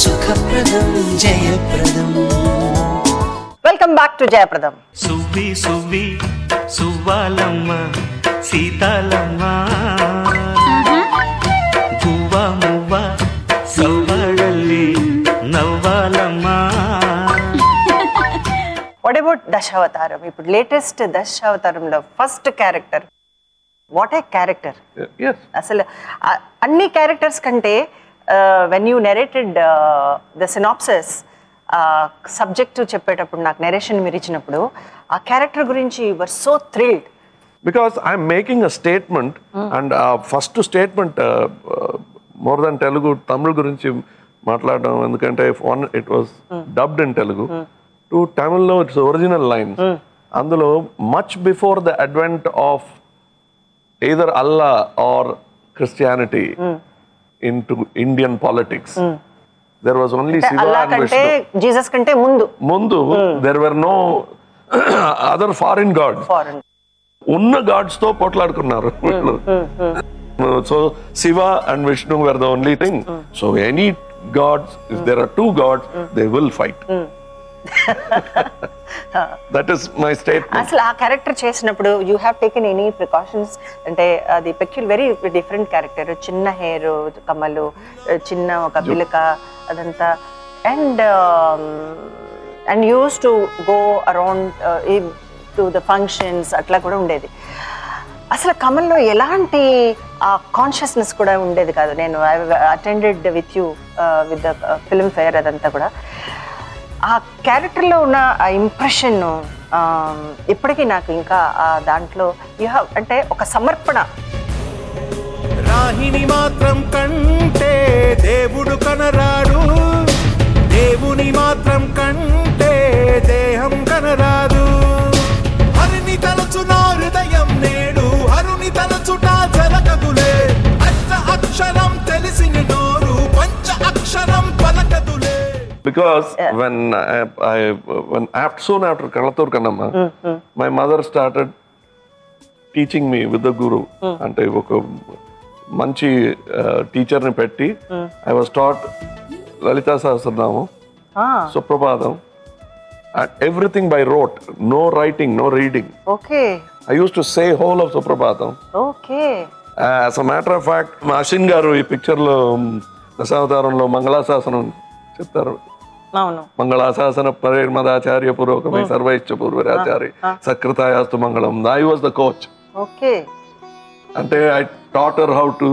సుఖప్రదం జయప్రదం. Welcome back to జయప్రదం. సువ్వి సువ్వి సువ్వాలమ్మ సీతాలమ్మ గువ్వ మువ్వ సవ్వడల్లి నవ్వాలమ్మ. What about Dasavatharam? ఇప్పుడు లేటెస్ట్ దశావతారంలో first character, what a character! అసలు అన్ని క్యారెక్టర్స్ కంటే when you narrated the synopsis subject చెప్పేటప్పుడు, నాకు నెరేషన్ మీరు ఇచ్చినప్పుడు, ఆ క్యారెక్టర్ గురించి you were so thrilled. Because I'm making a statement and first statement more than Telugu, Tamil gurinchi matladam endukante it was dubbed in Telugu to Tamil lo its original lines అందులో much before the advent of either Allah or Christianity into Indian politics. There was only Shiva and Vishnu. Jesus kante mundu there were no other foreign gods. ఉన్న gods తో పోట్లాడుకున్నారు. So Shiva and Vishnu were the only thing. So any gods, if there are two gods, they will fight. That is my statement. అసలు ఆ character చేసినప్పుడు you have taken any precautions? అంటే అది very different character, చిన్న hair, కమ్మలు, చిన్న ఒక బిలక, అదంతా. And used to go around to the functions, అట్లా కూడా ఉండేది. అసలు కమల్లో ఎలాంటి కాన్షియస్నెస్ కూడా ఉండేది కాదు. నేను attended with you with the film fair, అదంతా కూడా ఆ క్యారెక్టర్లో ఉన్న ఆ ఇంప్రెషన్ ఇప్పటికీ నాకు ఇంకా దాంట్లో యూ హ్యావ్, అంటే ఒక సమర్పణ. రాహిని మాత్రం కంటే దేవుడు కనరాడు, దేవుని మాత్రం కంటే దేహం కనరాదు. హరిని తలచునా హృదయం నేడు, హరుని తలచుట జరగదులే. అష్ట అక్షరం తెలిసిన నోరు పంచ అక్షరం పలకదులే. Because when soon after Kalathur Kannamma, my mother started teaching me with the guru. Ante oka manchi teacher ni petti, I was taught Lalita Sahasranamam, Suprabhadam, and everything by rote, no writing, no reading. Okay. I used to say whole of Suprabhadam. Okay. As a matter of fact, Ashin garu ee picture lo Dasavataramlo Mangalashasanam చెప్తారు. మంగళాశాసన పరిమదాచార్య పురోగమే సర్వైశ్చ పూర్వరాచారి సకృతాయాస్తు మంగళం. I was the coach. Okay. అంటే I taught her how to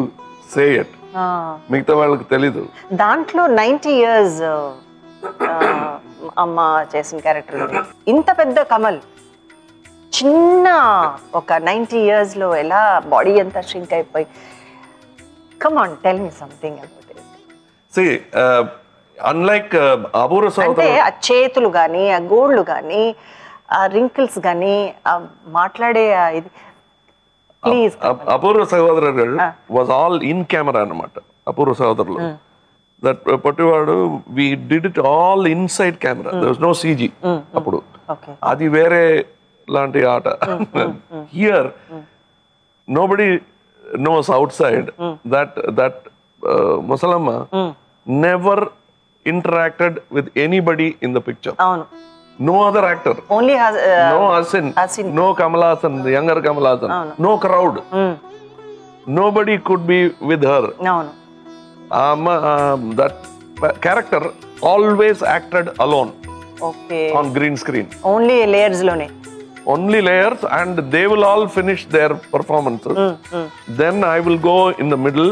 say it. మిగతా వాళ్ళకి తెలీదు. దాంట్లో 90 years అమ్మ చేసిన క్యారెక్టర్, ఇంత పెద్ద కమల్ చిన్న ఒక 90 years లో ఎలా బాడీ అంతా షింక్ అయిపోయి. Come on, tell me something about it. See unlike Apoorva Sahodaram, అంటే ఆ చేతులు కానీ, ఆ గోళ్ళు కానీ, ఆ రింకిల్స్ కానీ, ఆ మాట్లాడే ఇది, ప్లీజ్. అపూర్వ సహోదరు వాజ్ ఆల్ ఇన్ కెమెరా అన్నమాట. అపూర్వ సహోదరులు దట్ పట్టివాడు we did it all inside camera. There was no CG అప్పుడు. అది వేరే లాంటి ఆట. Here nobody knows outside that ముసలమ్మ never interacted with anybody in the picture. No other actor. Only no Asin, no Kamal Haasan, the younger Kamal Haasan. No crowd. Nobody could be with her. That character always acted alone. Okay. On green screen. Only layers lone. Only layers, and they will all finish their performances. Then I will go in the middle,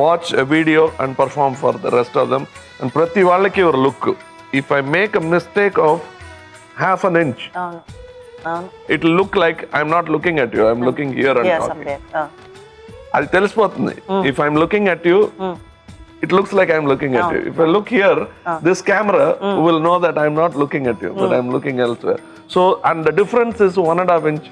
watch a video and perform for the rest of them. And prati vallaki your look. If I make a mistake of half an inch, it will look like I'm not looking at you. I'm looking here and talking. I'll tell you. If I'm looking at you, it looks like I'm looking at you. If I look here, this camera will know that I'm not looking at you, but I'm looking elsewhere. So, and the difference is 1.5 inch.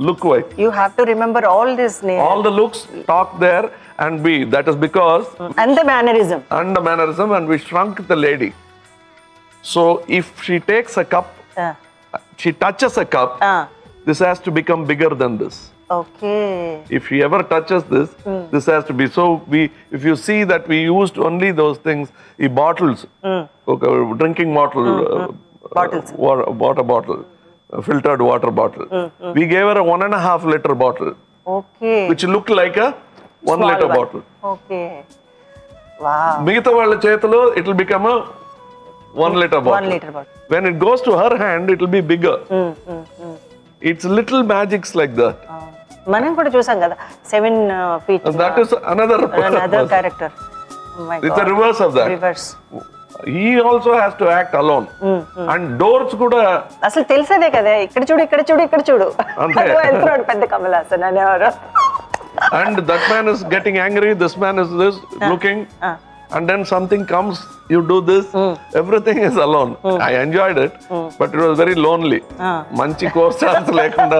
Look wise. You have to remember all this name. All the looks, talk there and be. That is because. And the mannerism. And the mannerism, and we shrunk the lady. So if she takes a cup, she touches a cup, this has to become bigger than this. Okay. If he ever touches this, this has to be. So if you see that we used only those things, bottles, okay, drinking bottle, Bottles. Water bottle, filtered water bottle. We gave her a 1.5 liter bottle, Okay. which looked like a 1 liter one. bottle. Okay. Wow. మిగతా వాళ్ళ చేతిలో it will become a 1 liter bottle. 1 liter bottle. When it goes to her hand, it will be bigger. It's little magics like that. మనం కూడా చూసాం కదా 7 feet. And that is another character. Oh my It's God. a reverse of that. Reverse. He also has to act alone. And doors kuda. అసలు తెలిసేదే కదా, ఇక్కడ చూడు ఇక్కడ చూడు ఇక్కడ చూడు అంతే. వెళ్తున్నాడు పెద్ద కమల్ హాసన్ అనేవారు. And that man is getting angry, this man is this, looking. And then something comes, you do this, everything is alone. I enjoyed it, but it was very lonely. Manchi co-stars lekunda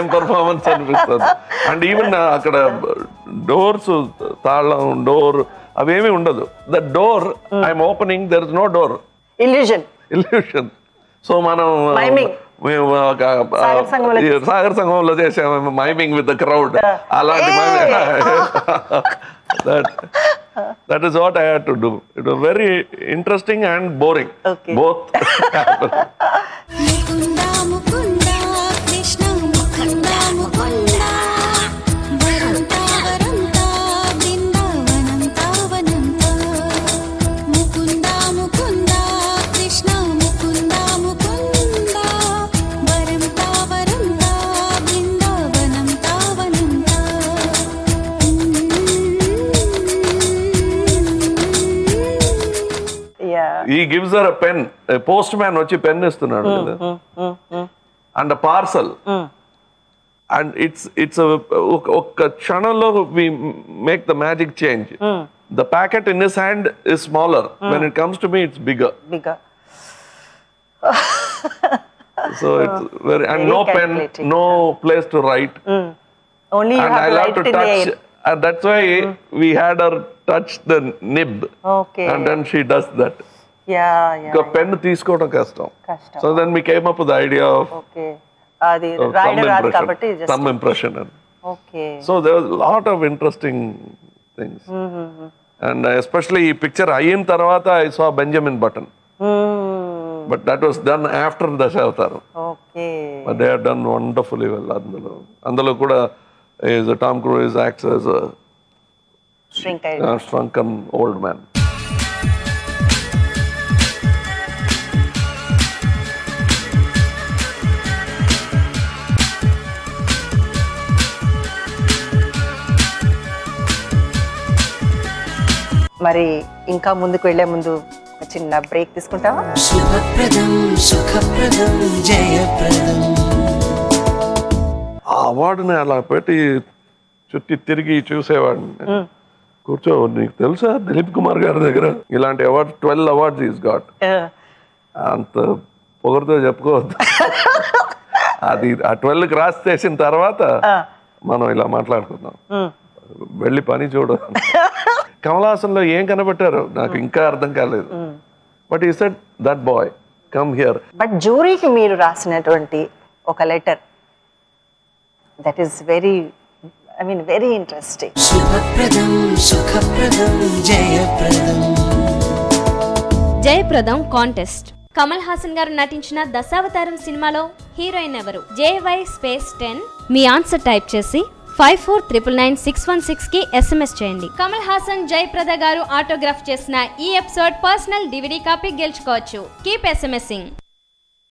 em performance anipistadu. And even akkada doors taalam door avemi undadu. The door I am opening, there is no door. Illusion. So manam Miming. Sagar సంఘంలో చేసాము miming with the crowd. అలాంటి that is what I had to do. It was very interesting and boring. Okay. Both happened. Mukunda Mukunda Krishna Mukunda Mukunda Varanta Varanta Vrindavananta Vananta Mukunda Mukunda Krishna Mukunda Mukunda Varanta Varanta Vrindavananta Vananta. Yeah. He gives her a pen. A postman వచ్చి pen ఇస్తున్నాడు కదా. And a parcel. And it's ఒక క్షణంలో we make the magic change. The packet in his hand is smaller. When it comes to me, it's bigger. So it's very and Very no pen, calculating. no place to write. Only you And have I to love write to in the touch. air. And that's why we had her touch the nib. Okay. And then she does that. Yeah. ఇంకా pen తీసుకోవడం కష్టం. కష్టం. So then we came up with the idea of okay, అది రాయడం రాదు కాబట్టి thumb impression. Okay. So there was a lot of interesting things. And especially ఈ picture అయిన తర్వాత I saw Benjamin Button. But that was done after Dashavataram. Okay. But they have done wonderfully well. అందులో కూడా Tom Cruise acts as a shrunken old man. మరి ఇంకా ముందుకు వెళ్లే ముందు ఒక చిన్న బ్రేక్ తీసుకుంటావా? శుభప్రదం సుఖప్రదం జయప్రదం. ఆ అవార్డుని అలా పెట్టి చుట్టి తిరిగి చూసేవాడిని. కూర్చో, నీకు తెలుసా దిలీప్ కుమార్ గారి దగ్గర ఇలాంటి అవార్డు 12 అవార్డ్స్ ఈస్ గాట్. అంత పొగరుతో చెప్పుకోవద్దు. అది ఆ 12కి రాసి చేసిన తర్వాత మనం ఇలా మాట్లాడుకుందాం. వెళ్ళి పని చూడ. కమల్ హాసన్లో ఏం కనబెట్టారు నాకు ఇంకా అర్థం కాలేదు. But he said that boy come here. But జ్యూరీకి మీరు రాసినటువంటి ఒక letter that is very very interesting. శుభప్రదం సుఖప్రదం జయప్రదం. జయప్రదం కాంటెస్ట్. కమల్ హాసన్ గారు నటించిన దశావతారం సినిమాలో హీరోయిన్ ఎవరు? JY స్పేస్ 10 మీ ఆన్సర్ టైప్ చేసి 54999616 కి SMS చేయండి. కమల్ హాసన్ జయప్రద గారు ఆటోగ్రాఫ్ చేసిన ఈ ఎపిసోడ్ పర్సనల్ DVD కాపీ గెలుచుకోవచ్చు. Keep SMSing.